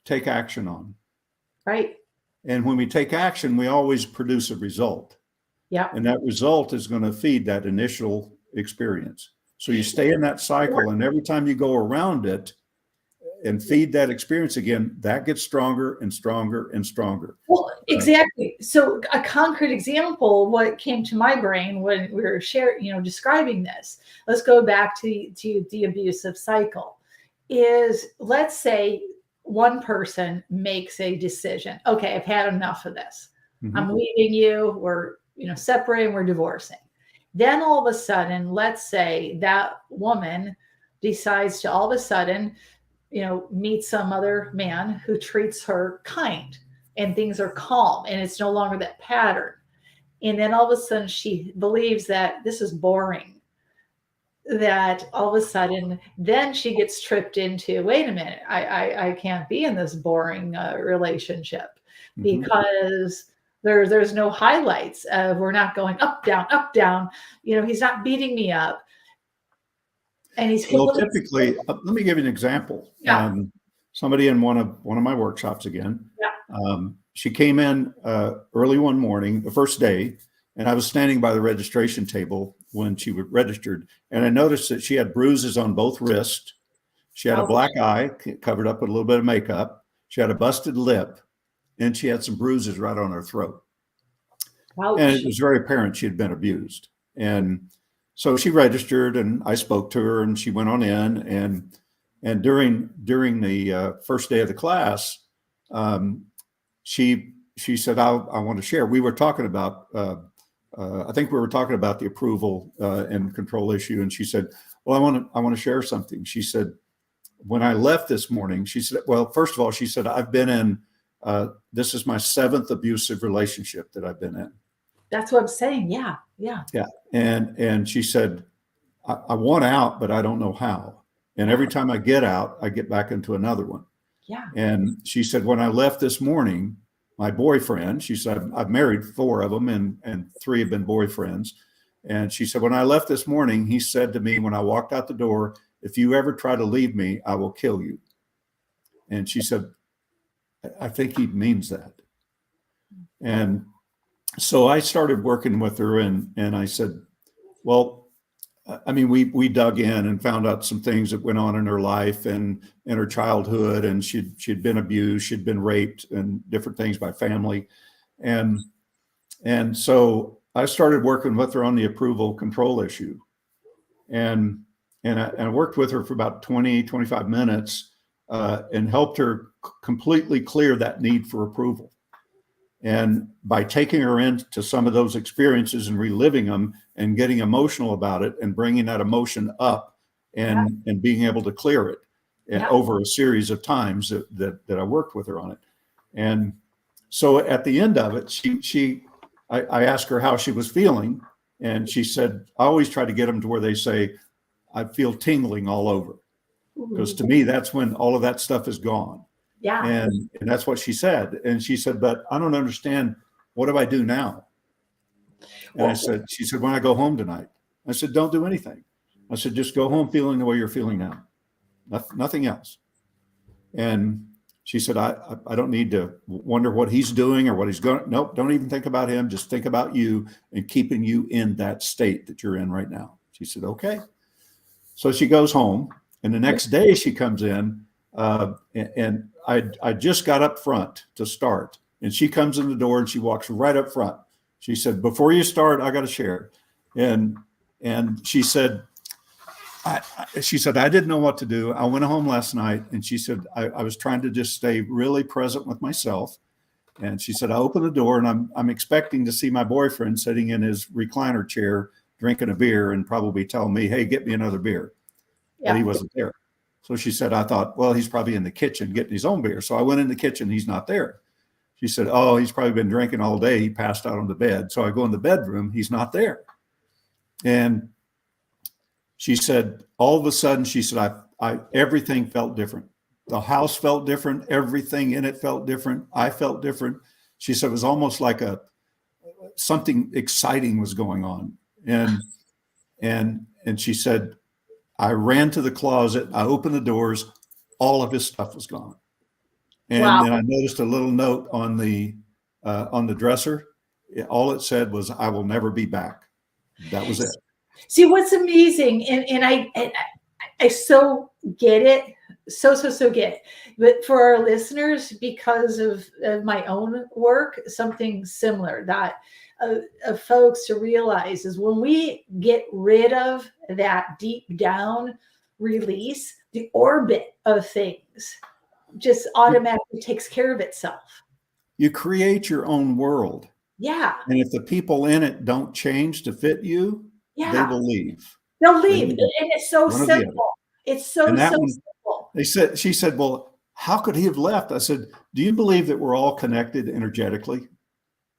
take action on. Right. And when we take action, we always produce a result. Yeah. And that result is going to feed that initial experience. So you stay in that cycle, and every time you go around it and feed that experience again, that gets stronger and stronger and stronger. Well, exactly. So a concrete example, what came to my brain when we were describing this, let's go back to the abusive cycle, is, let's say one person makes a decision. Okay, I've had enough of this. I'm leaving you. We're, separating, we're divorcing. Then all of a sudden, let's say that woman decides to all of a sudden, meet some other man who treats her kind, and things are calm, and it's no longer that pattern. And then all of a sudden she believes that this is boring. That all of a sudden, then she gets tripped into, wait a minute, I can't be in this boring relationship because there's no highlights of, we're not going up, down, up, down. He's not beating me up. And he's Well, typically, let me give you an example. Yeah. Somebody in one of my workshops again. Yeah. She came in early one morning, the first day, and I was standing by the registration table when she was registered, and I noticed that she had bruises on both wrists. She had a black eye covered up with a little bit of makeup. She had a busted lip, and she had some bruises right on her throat. Ouch. And it was very apparent she had been abused. And so she registered, and I spoke to her, and she went on in. And during the first day of the class, she said, I want to share. We were talking about, I think we were talking about the approval and control issue. And she said, well, I want to share something. She said, when I left this morning, she said, well, first of all, she said, I've been in, this is my 7th abusive relationship that I've been in. That's what I'm saying. Yeah. Yeah. Yeah. And she said, I want out, but I don't know how. And every time I get out, I get back into another one. Yeah. And she said, when I left this morning, my boyfriend, she said, I've married 4 of them and 3 have been boyfriends. And she said, when I left this morning, he said to me, when I walked out the door, if you ever try to leave me, I will kill you. And she said, I think he means that. And so I started working with her, and I said, well, I mean, we dug in and found out some things that went on in her life and in her childhood, and she'd been abused, she'd been raped, and different things by family, and so I started working with her on the approval control issue, and I worked with her for about 25 minutes and helped her completely clear that need for approval. And by taking her into some of those experiences and reliving them and getting emotional about it and bringing that emotion up and being able to clear it over a series of times that I worked with her on it. And so at the end of it, I asked her how she was feeling. And she said, I always try to get them to where they say, I feel tingling all over. Because to me, that's when all of that stuff is gone. Yeah. And that's what she said. And she said, but I don't understand. What do I do now? And she said, when I go home tonight. I said, don't do anything. I said, just go home feeling the way you're feeling now. Nothing else. And she said, I don't need to wonder what he's doing or what he's going. Nope, don't even think about him. Just think about you and keeping you in that state that you're in right now. She said, okay. So she goes home, and the next day she comes in, and I just got up front to start, and she comes in the door and she walks right up front. She said, before you start, I got to share. And she said, I didn't know what to do. I went home last night, and she said, I was trying to just stay really present with myself. And she said, I opened the door, and I'm expecting to see my boyfriend sitting in his recliner chair, drinking a beer and probably telling me, hey, get me another beer. But he wasn't there. So she said, I thought, well, he's probably in the kitchen getting his own beer. So I went in the kitchen. He's not there. She said, oh, he's probably been drinking all day. He passed out on the bed. So I go in the bedroom. He's not there. And she said, all of a sudden, she said, everything felt different. The house felt different. Everything in it felt different. I felt different. She said, it was almost like something exciting was going on. And she said, I ran to the closet. I opened the doors. All of his stuff was gone. And then I noticed a little note on the dresser. All it said was, I will never be back. That was it. See, what's amazing, and I so get it, so get it. But for our listeners, because of my own work, something similar that of folks to realize is when we get rid of that deep down release, the orbit of things just automatically takes care of itself. You create your own world. Yeah. And if the people in it don't change to fit you, they will leave. They'll leave. And it's so simple. It's so simple. She said, well, how could he have left? I said, do you believe that we're all connected energetically?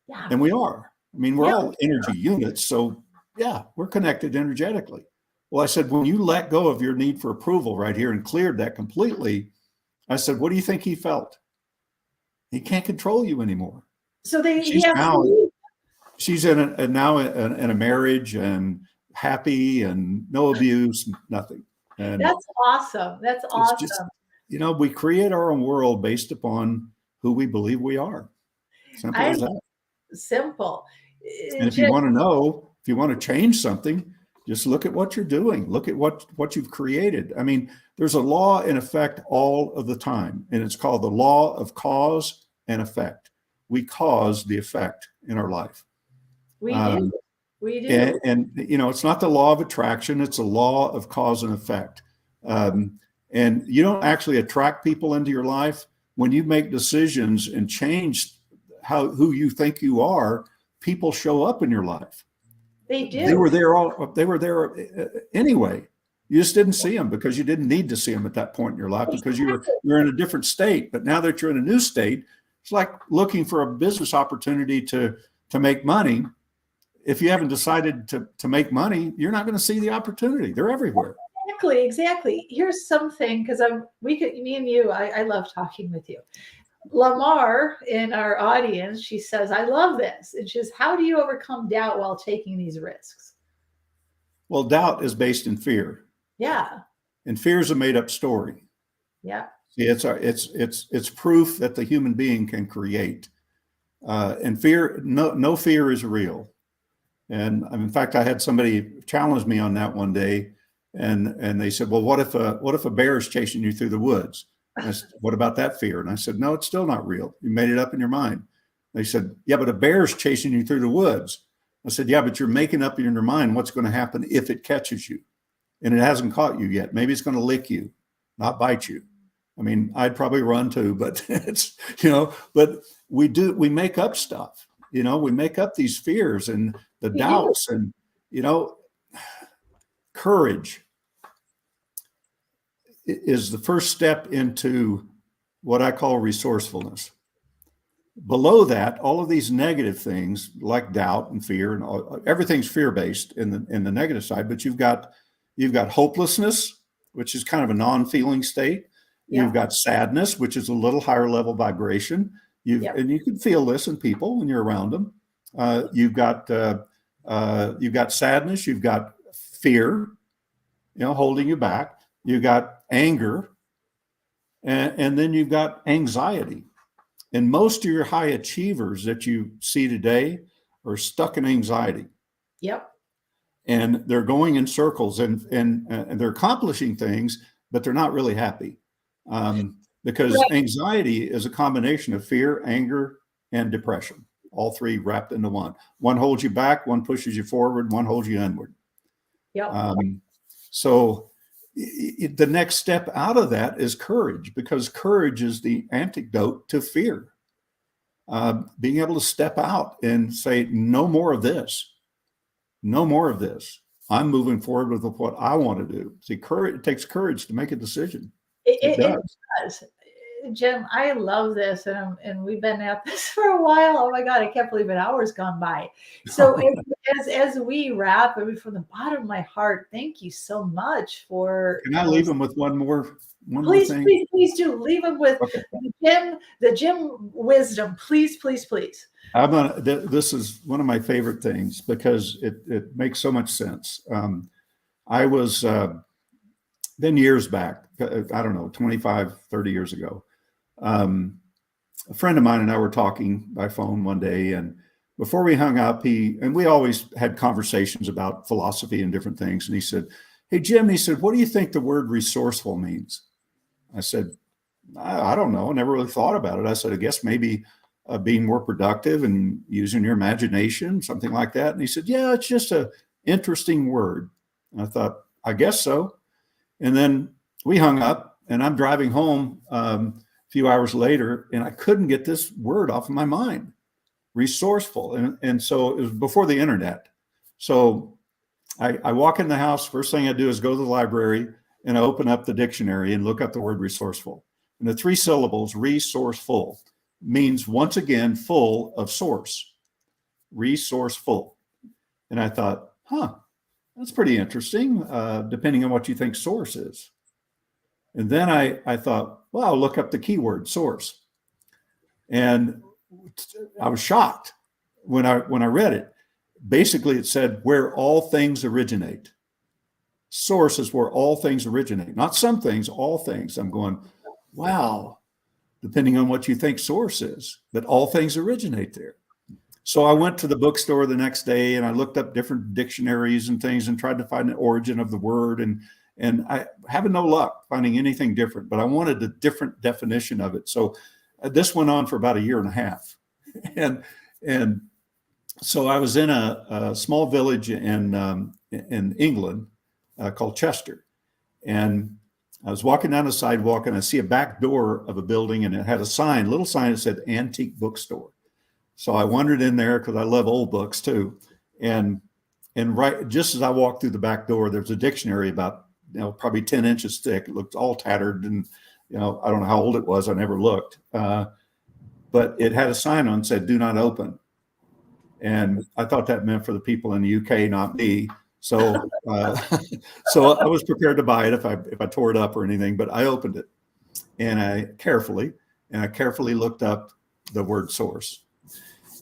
Yeah. And we are. I mean, we're Yeah. all energy units. So yeah, we're connected energetically. Well, I said, when you let go of your need for approval right here and cleared that completely, I said, what do you think he felt? He can't control you anymore. So he She's has to now leave. she's in a marriage and happy and no abuse, nothing. And That's awesome. That's it's just, awesome. we create our own world based upon who we believe we are. Simple I as that. simple. And if you want to know, if you want to change something, just look at what you're doing. Look at what you've created. I mean, there's a law in effect all of the time, and it's called the law of cause and effect. We cause the effect in our life. We do. We do. And it's not the law of attraction, it's a law of cause and effect. And you don't actually attract people into your life. When you make decisions and change who you think you are, people show up in your life. They do. They were there anyway. You just didn't see them because you didn't need to see them at that point in your life because you're in a different state. But now that you're in a new state, it's like looking for a business opportunity to make money. If you haven't decided to make money, you're not going to see the opportunity. They're everywhere. Exactly. Here's something, because me and you, I love talking with you. Lamar in our audience, she says, I love this. And she says, how do you overcome doubt while taking these risks? Well, doubt is based in fear. Yeah. And fear is a made up story. Yeah. See, it's proof that the human being can create. And fear, no fear is real. And in fact, I had somebody challenge me on that one day, and they said, well, what if a bear is chasing you through the woods? I said, what about that fear? And I said, no, it's still not real. You made it up in your mind. They said, yeah, but a bear's chasing you through the woods. I said, yeah, but you're making up in your mind what's going to happen if it catches you. And it hasn't caught you yet. Maybe it's going to lick you, not bite you. I mean, I'd probably run too, but it's, but we make up stuff, we make up these fears and the doubts and, courage is the first step into what I call resourcefulness. Below that, all of these negative things like doubt and fear and everything's fear-based in the negative side, but you've got hopelessness, which is kind of a non-feeling state. You've got sadness, which is a little higher level vibration. And you can feel this in people when you're around them. You've got sadness. You've got fear, holding you back. You've got anger, and then you've got anxiety. And most of your high achievers that you see today are stuck in anxiety. Yep. And they're going in circles and they're accomplishing things, but they're not really happy. Because anxiety is a combination of fear, anger, and depression, all three wrapped into one. One holds you back, one pushes you forward, one holds you inward. Yep. So the next step out of that is courage, because courage is the antidote to fear. Being able to step out and say, no more of this. No more of this. I'm moving forward with what I want to do. See, courage, it takes courage to make a decision. It does. Jim, I love this, and we've been at this for a while. Oh my God, I can't believe an hour's gone by. So as we wrap, from the bottom of my heart, thank you so much for. Can I leave them with one more thing? Please do. Leave them with the Jim wisdom. Please. This is one of my favorite things because it makes so much sense. I was then years back, I don't know, 25, 30 years ago. A friend of mine and I were talking by phone one day, and before we hung up, we always had conversations about philosophy and different things. And he said, hey, Jim, he said, what do you think the word resourceful means? I said, I don't know. I never really thought about it. I said, I guess maybe being more productive and using your imagination, something like that. And he said, yeah, it's just an interesting word. And I thought, I guess so. And then we hung up, and I'm driving home a few hours later, and I couldn't get this word off of my mind, resourceful. And so it was before the internet. So I walk in the house. First thing I do is go to the library, and I open up the dictionary and look up the word resourceful. And the 3 syllables, resourceful, means once again, full of source. resourceful. And I thought, that's pretty interesting, depending on what you think source is. And then I thought, well, I'll look up the keyword source. And I was shocked when I read it. Basically, it said where all things originate. Source is where all things originate, not some things, all things. I'm going, wow, depending on what you think source is, but all things originate there. So I went to the bookstore the next day and I looked up different dictionaries and things and tried to find the origin of the word. And I having no luck finding anything different, but I wanted a different definition of it. So this went on for about a year and a half. And so I was in a small village in England called Chester. And I was walking down the sidewalk and I see a back door of a building and it had a little sign that said antique bookstore. So I wandered in there because I love old books too. And right just as I walked through the back door, there's a dictionary about, probably 10 inches thick. It looked all tattered and, I don't know how old it was. I never looked. But it had a sign on that said, do not open. And I thought that meant for the people in the UK, not me. So, so I was prepared to buy it if I tore it up or anything, but I opened it and I carefully looked up the word source.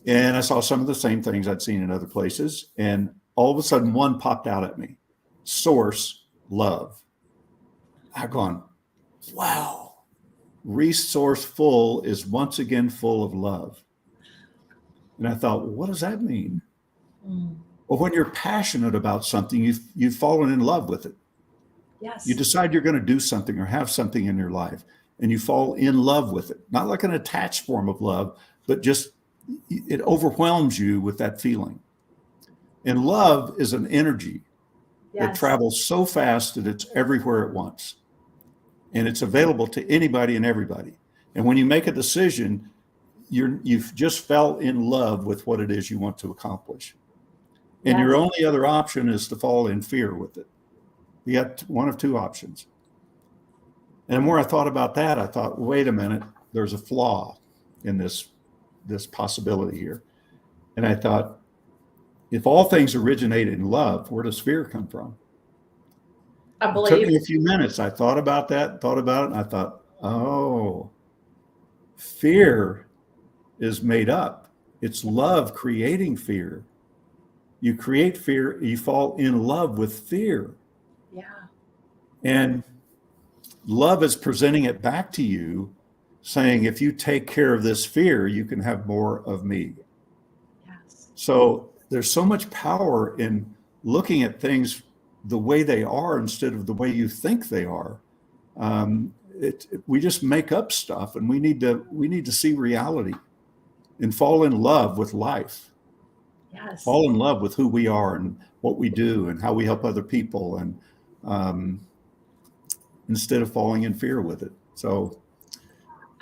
And I saw some of the same things I'd seen in other places. And all of a sudden one popped out at me, source, love. I've gone, wow, resourceful is once again full of love. And I thought, well, what does that mean? Well, when you're passionate about something, you've fallen in love with it. Yes. You decide you're going to do something or have something in your life, and you fall in love with it. Not like an attached form of love, but just it overwhelms you with that feeling. And love is an energy that travels so fast that it's everywhere at once. And it's available to anybody and everybody. And when you make a decision, you've just fell in love with what it is you want to accomplish. And your only other option is to fall in fear with it. You got one of two options. And the more I thought about that, I thought, wait a minute, there's a flaw in this possibility here. And I thought, if all things originate in love, where does fear come from? It took me a few minutes. I thought about it, and I thought, oh, fear is made up. It's love creating fear. You create fear, you fall in love with fear. Yeah. And love is presenting it back to you, saying, if you take care of this fear, you can have more of me. Yes. So there's so much power in looking at things the way they are instead of the way you think they are. We just make up stuff, and we need to see reality and fall in love with life. Yes. Fall in love with who we are and what we do and how we help other people, and instead of falling in fear with it. So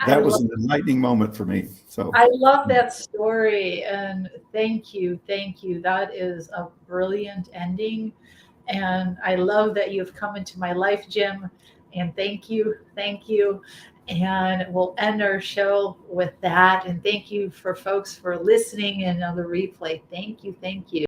that was an enlightening moment for me. So I love that story, and thank you. That is a brilliant ending. And I love that you've come into my life, Jim. And thank you. And we'll end our show with that. And thank you for folks for listening and on the replay. Thank you.